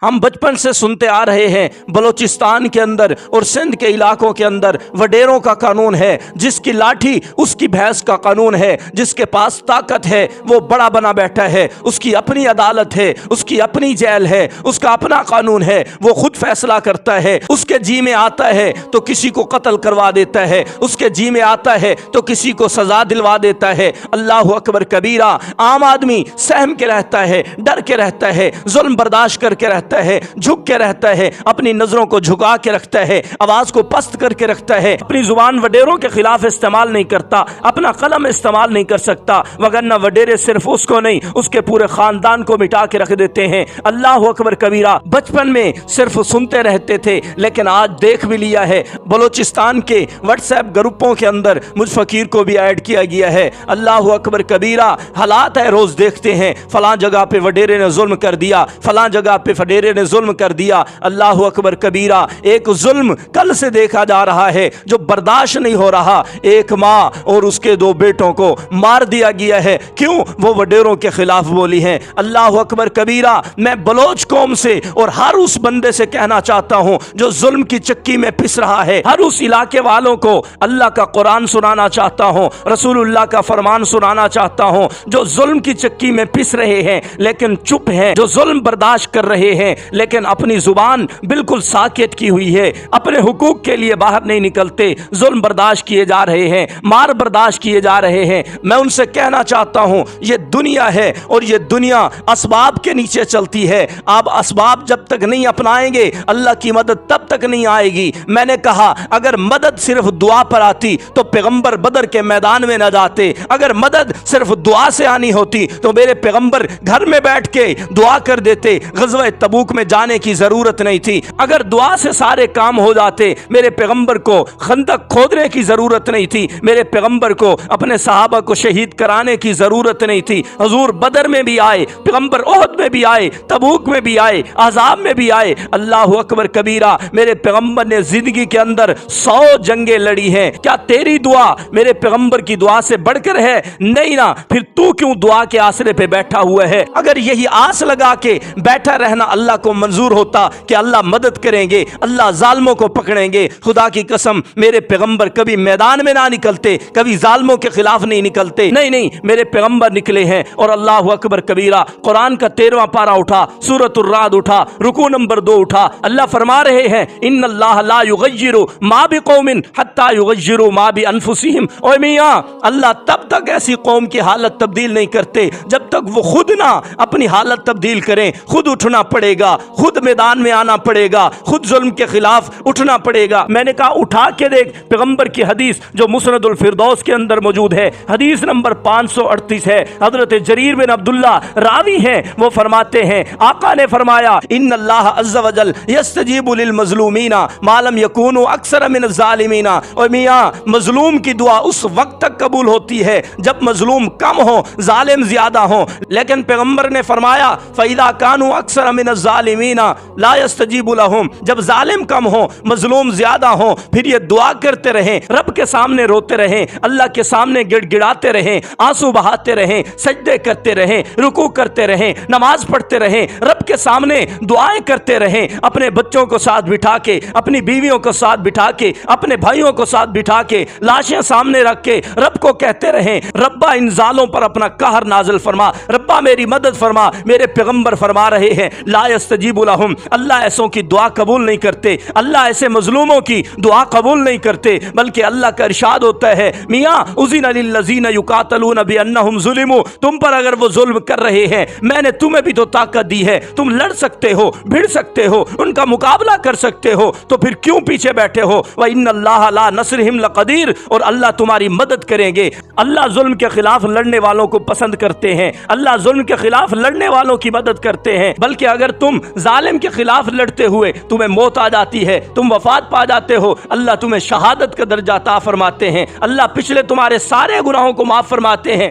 ہم بچپن سے سنتے آ رہے ہیں بلوچستان کے اندر اور سندھ کے علاقوں کے اندر وڈیروں کا قانون ہے، جس کی لاٹھی اس کی بھینس کا قانون ہے، جس کے پاس طاقت ہے وہ بڑا بنا بیٹھا ہے، اس کی اپنی عدالت ہے، اس کی اپنی جیل ہے، اس کا اپنا قانون ہے، وہ خود فیصلہ کرتا ہے، اس کے جی میں آتا ہے تو کسی کو قتل کروا دیتا ہے، اس کے جی میں آتا ہے تو کسی کو سزا دلوا دیتا ہے۔ اللہ اکبر کبیرہ۔ عام آدمی سہم کے رہتا ہے، ڈر کے رہتا ہے، ظلم برداشت کر کے رہتا ہے، جھک کے رہتا ہے، اپنی نظروں کو جھکا کے رکھتا ہے، آواز کو پست کر کے رکھتا ہے، اپنی زبان وڈیروں کے خلاف استعمال نہیں کرتا، اپنا قلم استعمال نہیں کر سکتا، وگرنہ وڈیرے صرف اس کو نہیں اس کے پورے خاندان کو مٹا کے رکھ دیتے ہیں۔ اللہ اکبر کبیرہ۔ بچپن میں صرف سنتے رہتے تھے، لیکن آج دیکھ بھی لیا ہے بلوچستان کے واٹس ایپ گروپوں کے اندر مجھ فقیر کو بھی ایڈ کیا گیا ہے۔ اللہ اکبر کبیرہ۔ حالات ہے روز دیکھتے ہیں، فلاں جگہ پہ وڈیرے نے ظلم کر دیا، فلاں جگہ پہ وڈیرے نے ظلم کر دیا۔ اللہ اکبر کبیرہ۔ ایک ظلم کل سے دیکھا جا رہا ہے جو برداشت نہیں ہو رہا، ایک ماں اور اس کے 2 بیٹوں کو مار دیا گیا ہے، کیوں؟ وہ وڈیروں کے خلاف بولی ہیں۔ اللہ اکبر کبیرہ۔ میں بلوچ قوم سے اور ہر اس بندے سے کہنا چاہتا ہوں جو ظلم کی چکی میں پس رہا ہے، ہر اس علاقے والوں کو اللہ کا قرآن سنانا چاہتا ہوں، رسول اللہ کا فرمان سنانا چاہتا ہوں، جو ظلم کی چکی میں پس رہے ہیں لیکن چپ ہیں، جو ظلم برداشت کر رہے ہیں لیکن اپنی زبان بالکل ساکت کی ہوئی ہے، اپنے حقوق کے لیے باہر نہیں نکلتے، ظلم برداشت کیے جا رہے ہیں، مار برداشت کیے جا رہے ہیں۔ میں ان سے کہنا چاہتا ہوں یہ دنیا ہے اور یہ دنیا اسباب کے نیچے چلتی ہے، آپ اسباب جب تک نہیں اپنائیں گے اللہ کی مدد تب تک نہیں آئے گی۔ میں نے کہا اگر مدد صرف دعا پر آتی تو پیغمبر بدر کے میدان میں نہ جاتے، اگر مدد صرف دعا سے آنی ہوتی تو میرے پیغمبر گھر میں بیٹھ کے دعا کر دیتے، غزوہ تبوک میں جانے کی ضرورت نہیں تھی۔ اگر دعا سے سارے کام ہو جاتے میرے پیغمبر کو خندق کھودنے کی ضرورت نہیں تھی، میرے پیغمبر کو اپنے صحابہ کو شہید کرانے کی ضرورت نہیں تھی۔ حضور بدر میں بھی آئے، پیغمبر احد میں بھی آئے، تبوک میں بھی آئے، احزاب میں بھی آئے۔ اللہ اکبر کبیرہ۔ میرے پیغمبر نے زندگی کے اندر 100 جنگیں لڑی ہیں، کیا تیری دعا میرے پیغمبر کی دعا سے بڑھ کر ہے؟ نہیں نا، پھر تو کیوں دعا کے آسرے پہ بیٹھا ہوا ہے؟ اگر یہی آس لگا کے بیٹھا رہنا اللہ کو منظور ہوتا کہ اللہ مدد کریں گے، اللہ ظالموں کو پکڑیں گے، خدا کی قسم میرے پیغمبر کبھی میدان میں نہ نکلتے، کبھی ظالموں کے خلاف نہیں نکلتے۔ نہیں، میرے پیغمبر نکلے ہیں۔ اور اللہ اکبر کبیرہ۔ قرآن کا 13واں پارہ اٹھا، سورۃ الرعد اٹھا، رکوع نمبر 2 اٹھا، اللہ فرما رہے ہیں ان اللہ لا یغیر ما بقوم حتی یغیروا ما بانفسہم۔ اے میاں، اللہ تب تک ایسی قوم کی حالت تبدیل نہیں کرتے جب تک وہ خود نہ اپنی حالت تبدیل کریں۔ خود اٹھنا پڑے گا، خود میدان میں آنا پڑے گا، خود ظلم کے خلاف اٹھنا پڑے گا۔ میں نے کہا اٹھا کے دیکھ پیغمبر کی حدیث جو مسند الفردوس کے اندر موجود ہے، حدیث نمبر 538 ہے، حضرت جریر بن عبداللہ راوی ہیں، وہ فرماتے ہیں آقا نے فرمایا ان اللہ عز وجل یستجیب للمظلومین ما لم یکونوا اکثر من الظالمین۔ اور میاں مظلوم کی دعا اس وقت تک قبول ہوتی ہے جب مظلوم کم ہو، ظالم زیادہ ہو، لیکن پیغمبر نے فرمایا فَإِذَا كَانُوا أَكْثَرَ مِنَ الظَّالِمِينَ لَا يَسْتَجِيبُ لَهُمْ۔ جب ظالم کم ہو، مظلوم زیادہ ہو، پھر یہ دعا کرتے رہیں، رب کے سامنے روتے رہیں، اللہ کے سامنے گڑ گڑاتے رہیں، آنسو بہاتے رہیں، سجدے کرتے رہیں، رکوع کرتے رہیں، نماز پڑھتے رہیں، رب کے سامنے دعائیں کرتے رہیں، اپنے بچوں کو ساتھ بٹھا کے، اپنی بیویوں کو ساتھ بٹھا کے، اپنے بھائیوں کو ساتھ بٹھا کے، لاشیں سامنے رکھ کے رب کو کہتے رہیں ربا ان ظالموں پر اپنا قہر نازل فرما، ربا میری مدد فرما۔ میرے پیغمبر فرما رہے ہیں لا یستجیب لہم، اللہ ایسوں کی دعا قبول نہیں کرتے، اللہ ایسے مظلوموں کی دعا قبول نہیں کرتے، بلکہ اللہ کا ارشاد ہوتا ہے میاں اذن للذین یقاتلون بانہم ظلموا، تم پر اگر وہ ظلم کر رہے ہیں میں نے تمہیں بھی تو طاقت دی ہے، تم لڑ سکتے ہو، بھڑ سکتے ہو، ان کا مقابلہ کر سکتے ہو، تو پھر کیوں پیچھے بیٹھے ہو؟ وَإِنَّ اللَّهَ لَا نَصْرِهِمْ لَقَدِيرٌ، اور اللہ تمہاری مدد کریں گے۔ اللہ ظلم کے خلاف لڑنے والوں کو پسند کرتے ہیں، اللہ ظلم کے خلاف لڑنے والوں کی مدد کرتے ہیں، بلکہ اگر تم ظالم کے خلاف لڑتے ہوئے تمہیں موت آ جاتی ہے، تم وفات پا جاتے ہو، اللہ تمہیں شہادت کا درجہ عطا فرماتے ہیں، اللہ پچھلے تمہارے سارے گناہوں کو معاف فرماتے ہیں۔